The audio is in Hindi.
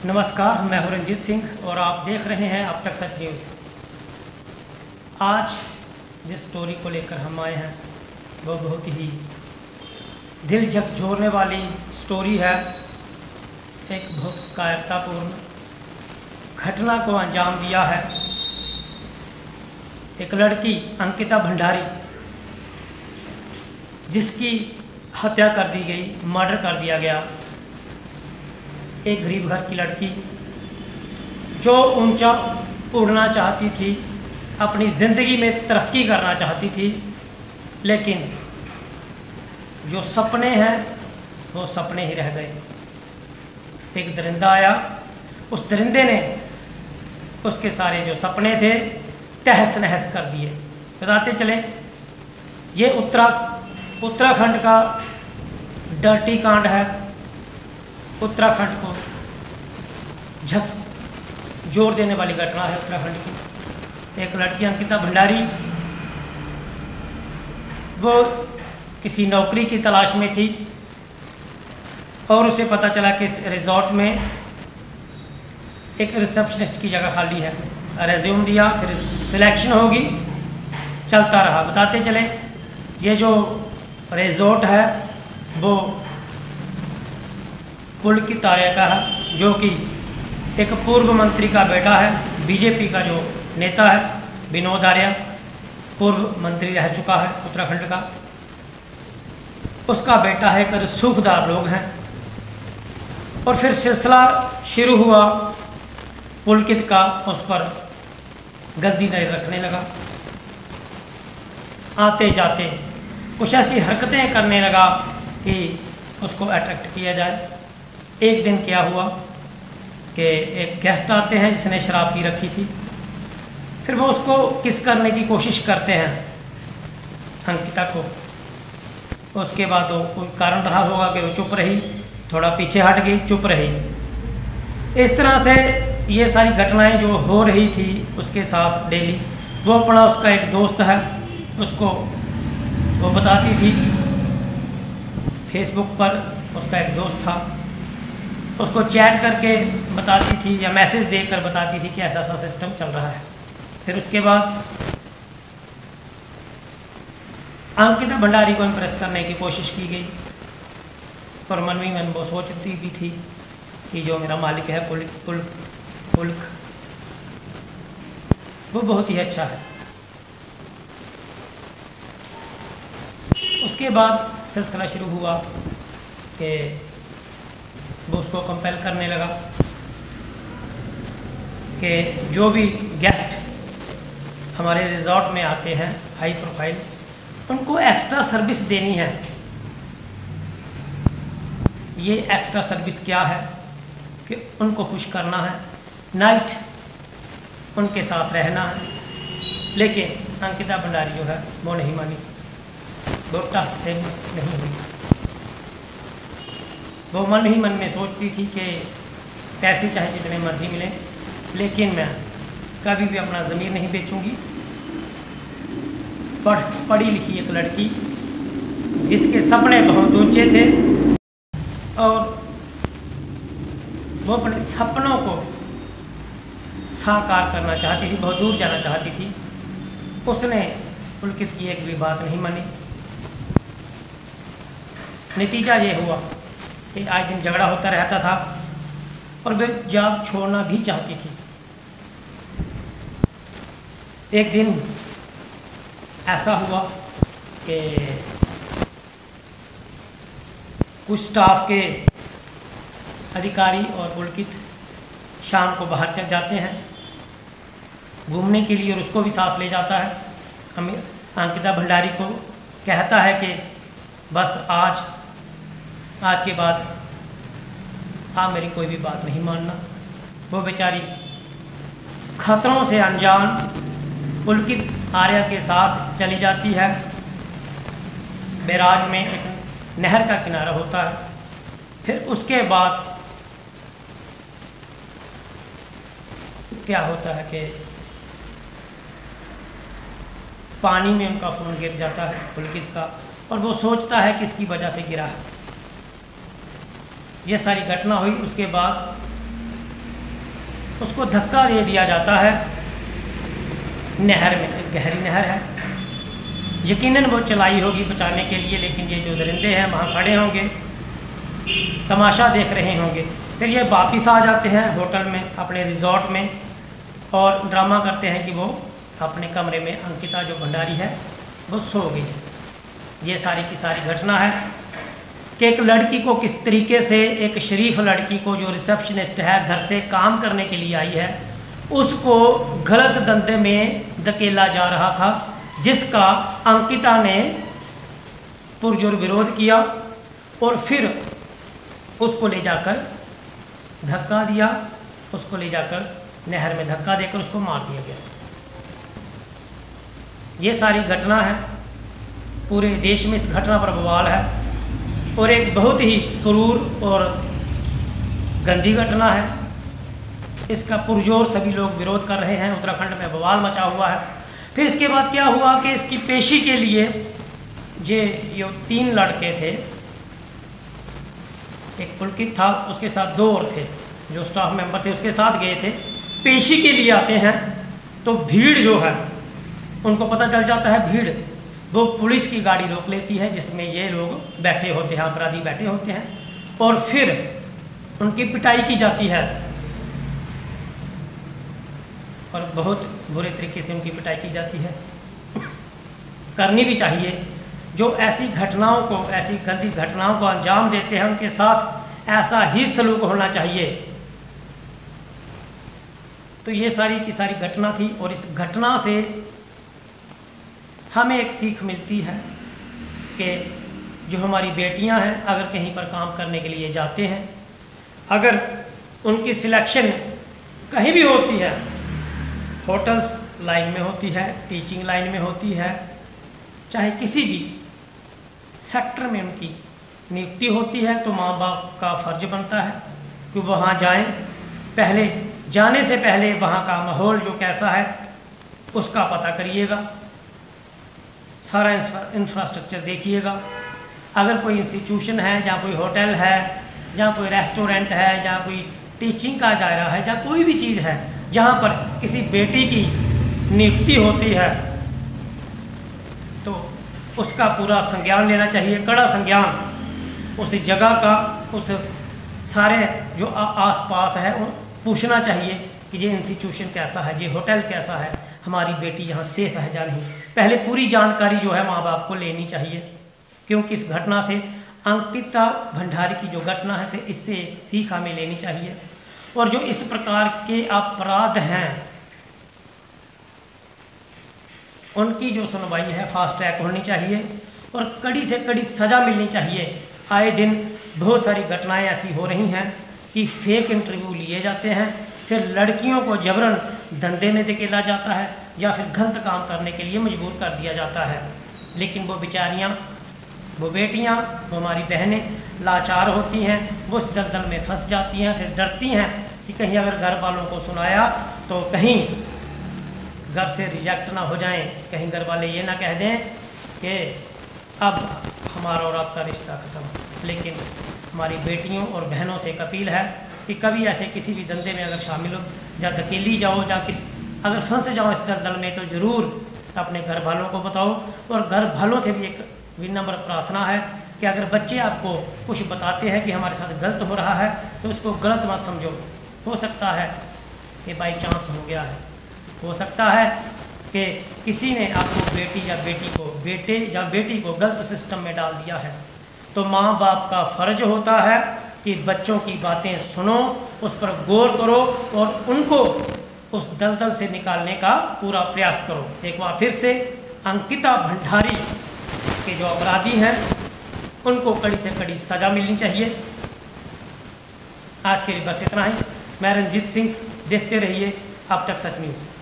नमस्कार, मैं हूं रंजीत सिंह और आप देख रहे हैं अब तक सच न्यूज़। आज जिस स्टोरी को लेकर हम आए हैं वो बहुत ही दिल झकझोरने वाली स्टोरी है। एक बहुत कायरतापूर्ण घटना को अंजाम दिया है। एक लड़की अंकिता भंडारी, जिसकी हत्या कर दी गई, मर्डर कर दिया गया। एक गरीब घर की लड़की जो ऊंचा उड़ना चाहती थी, अपनी ज़िंदगी में तरक्की करना चाहती थी, लेकिन जो सपने हैं वो सपने ही रह गए। एक दरिंदा आया, उस दरिंदे ने उसके सारे जो सपने थे तहस नहस कर दिए। बताते चले, ये उत्तराखंड का डर्टी कांड है। उत्तराखंड को झकझोर देने वाली घटना है। उत्तराखंड की एक लड़की अंकिता भंडारी, वो किसी नौकरी की तलाश में थी और उसे पता चला कि इस रिजॉर्ट में एक रिसेप्शनिस्ट की जगह खाली है। रेज्यूम दिया, फिर सिलेक्शन होगी, चलता रहा। बताते चले, ये जो रिजॉर्ट है वो पुलकित आर्य का है, जो कि एक पूर्व मंत्री का बेटा है। बीजेपी का जो नेता है विनोद आर्य, पूर्व मंत्री रह चुका है उत्तराखंड का, उसका बेटा है। कर सूखदार लोग हैं। और फिर सिलसिला शुरू हुआ पुलकित का, उस पर गद्दी नजर रखने लगा। आते जाते कुछ ऐसी हरकतें करने लगा कि उसको अट्रैक्ट किया जाए। एक दिन क्या हुआ कि एक गेस्ट आते हैं जिसने शराब पी रखी थी। फिर वो उसको किस करने की कोशिश करते हैं अंकिता को। उसके बाद वो कोई कारण रहा होगा कि वो चुप रही, थोड़ा पीछे हट गई, चुप रही। इस तरह से ये सारी घटनाएं जो हो रही थी उसके साथ डेली। वो अपना, उसका एक दोस्त है, उसको वो बताती थी, फेसबुक पर उसका एक दोस्त था, उसको चैट करके बताती थी या मैसेज देकर बताती थी कि ऐसा ऐसा सिस्टम चल रहा है। फिर उसके बाद अंकिता भंडारी को इम्प्रेस करने की कोशिश की गई और मन में मन वो सोचती भी थी कि जो मेरा मालिक है पुलक, वो बहुत ही अच्छा है। उसके बाद सिलसिला शुरू हुआ कि वो उसको कंपेल करने लगा कि जो भी गेस्ट हमारे रिजॉर्ट में आते हैं हाई प्रोफाइल, उनको एक्स्ट्रा सर्विस देनी है। ये एक्स्ट्रा सर्विस क्या है कि उनको खुश करना है, नाइट उनके साथ रहना है। लेकिन अंकिता भंडारी जो है वो नहीं मानी, वो टस से मिस नहीं हुई। वो मन ही मन में सोचती थी कि पैसे चाहे जितने मर्जी मिलें, लेकिन मैं कभी भी अपना ज़मीर नहीं बेचूंगी। पढ़ी लिखी एक लड़की जिसके सपने बहुत ऊंचे थे और वो अपने सपनों को साकार करना चाहती थी, बहुत दूर जाना चाहती थी। उसने पुलकित की एक भी बात नहीं मानी। नतीजा ये हुआ कि आए दिन झगड़ा होता रहता था और वे जॉब छोड़ना भी चाहती थी। एक दिन ऐसा हुआ कि कुछ स्टाफ के अधिकारी और पुलकित शाम को बाहर चल जाते हैं घूमने के लिए और उसको भी साथ ले जाता है। अंकिता भंडारी को कहता है कि बस आज के बाद आप मेरी कोई भी बात नहीं मानना। वो बेचारी खतरों से अनजान पुलकित आर्य के साथ चली जाती है। बैराज में एक नहर का किनारा होता है। फिर उसके बाद क्या होता है कि पानी में उनका फ़ोन गिर जाता है पुलकित का, और वो सोचता है कि इसकी वजह से गिरा है। ये सारी घटना हुई। उसके बाद उसको धक्का दे दिया जाता है नहर में। एक गहरी नहर है, यकीनन वो चलाई होगी बचाने के लिए, लेकिन ये जो दरिंदे हैं वहाँ खड़े होंगे, तमाशा देख रहे होंगे। फिर ये वापस आ जाते हैं होटल में, अपने रिजॉर्ट में, और ड्रामा करते हैं कि वो अपने कमरे में अंकिता जो भंडारी है वो सो गई है। ये सारी की सारी घटना है कि एक लड़की को किस तरीके से, एक शरीफ लड़की को जो रिसेप्शनिस्ट है, घर से काम करने के लिए आई है, उसको गलत धंधे में धकेला जा रहा था, जिसका अंकिता ने पुरजोर विरोध किया और फिर उसको ले जाकर धक्का दिया, उसको ले जाकर नहर में धक्का देकर उसको मार दिया गया। ये सारी घटना है, पूरे देश में इस घटना पर बवाल है और एक बहुत ही क्रूर और गंदी घटना है। इसका पुरजोर सभी लोग विरोध कर रहे हैं, उत्तराखंड में बवाल मचा हुआ है। फिर इसके बाद क्या हुआ कि इसकी पेशी के लिए ये 3 लड़के थे, एक पुलकित था, उसके साथ 2 और थे जो स्टाफ मेंबर थे, उसके साथ गए थे। पेशी के लिए आते हैं तो भीड़ जो है, उनको पता चल जाता है, भीड़, वो पुलिस की गाड़ी रोक लेती है जिसमें ये लोग बैठे होते हैं, अपराधी बैठे होते हैं, और फिर उनकी पिटाई की जाती है और बहुत बुरे तरीके से उनकी पिटाई की जाती है। करनी भी चाहिए। जो ऐसी घटनाओं को, ऐसी गंदी घटनाओं को अंजाम देते हैं, उनके साथ ऐसा ही सलूक होना चाहिए। तो ये सारी की सारी घटना थी और इस घटना से हमें एक सीख मिलती है कि जो हमारी बेटियां हैं, अगर कहीं पर काम करने के लिए जाते हैं, अगर उनकी सिलेक्शन कहीं भी होती है, होटल्स लाइन में होती है, टीचिंग लाइन में होती है, चाहे किसी भी सेक्टर में उनकी नियुक्ति होती है, तो माँ बाप का फ़र्ज बनता है कि वहाँ जाएं। पहले जाने से पहले वहाँ का माहौल जो कैसा है उसका पता करिएगा, सारा इंफ्रास्ट्रक्चर देखिएगा। अगर कोई इंस्टीट्यूशन है, जहाँ कोई होटल है, जहाँ कोई रेस्टोरेंट है, जहाँ कोई टीचिंग का दायरा है, जहाँ कोई भी चीज़ है जहाँ पर किसी बेटी की नियुक्ति होती है, तो उसका पूरा संज्ञान लेना चाहिए, कड़ा संज्ञान उस जगह का, उस सारे जो आसपास है पूछना चाहिए कि ये इंस्टीट्यूशन कैसा है, ये होटल कैसा है, हमारी बेटी यहाँ सेफ है या नहीं। पहले पूरी जानकारी जो है माँ बाप को लेनी चाहिए, क्योंकि इस घटना से, अंकिता भंडारी की जो घटना है, इससे सीख हमें लेनी चाहिए। और जो इस प्रकार के अपराध हैं उनकी जो सुनवाई है फास्ट ट्रैक होनी चाहिए और कड़ी से कड़ी सज़ा मिलनी चाहिए। आए दिन बहुत सारी घटनाएं ऐसी हो रही हैं कि फेक इंटरव्यू लिए जाते हैं, फिर लड़कियों को जबरन धंधे में धकेला जाता है या फिर गलत काम करने के लिए मजबूर कर दिया जाता है। लेकिन वो बेचारियाँ, वो बेटियाँ, वो हमारी बहनें लाचार होती हैं, वो इस दलदल में फंस जाती हैं, फिर डरती हैं कि कहीं अगर घर वालों को सुनाया तो कहीं घर से रिजेक्ट ना हो जाएं, कहीं घर वाले ये ना कह दें कि अब हमारा और आपका रिश्ता ख़त्म। लेकिन हमारी बेटियों और बहनों से एक अपील है कि कभी ऐसे किसी भी धंधे में अगर शामिल हो, या धकेली जाओ, या अगर फंस जाओ इस दलदल में, तो ज़रूर अपने घर वालों को बताओ। और घर वालों से भी एक विनम्र प्रार्थना है कि अगर बच्चे आपको कुछ बताते हैं कि हमारे साथ गलत हो रहा है, तो उसको गलत मत समझो। हो सकता है कि बाई चांस हो गया है, हो सकता है कि किसी ने आपको बेटी या बेटे या बेटी को गलत सिस्टम में डाल दिया है। तो माँ बाप का फ़र्ज होता है कि बच्चों की बातें सुनो, उस पर गौर करो और उनको उस दलदल से निकालने का पूरा प्रयास करो। एक बार फिर से अंकिता भंडारी के जो अपराधी हैं उनको कड़ी से कड़ी सज़ा मिलनी चाहिए। आज के लिए बस इतना ही। मैं रंजीत सिंह, देखते रहिए अब तक सच न्यूज़।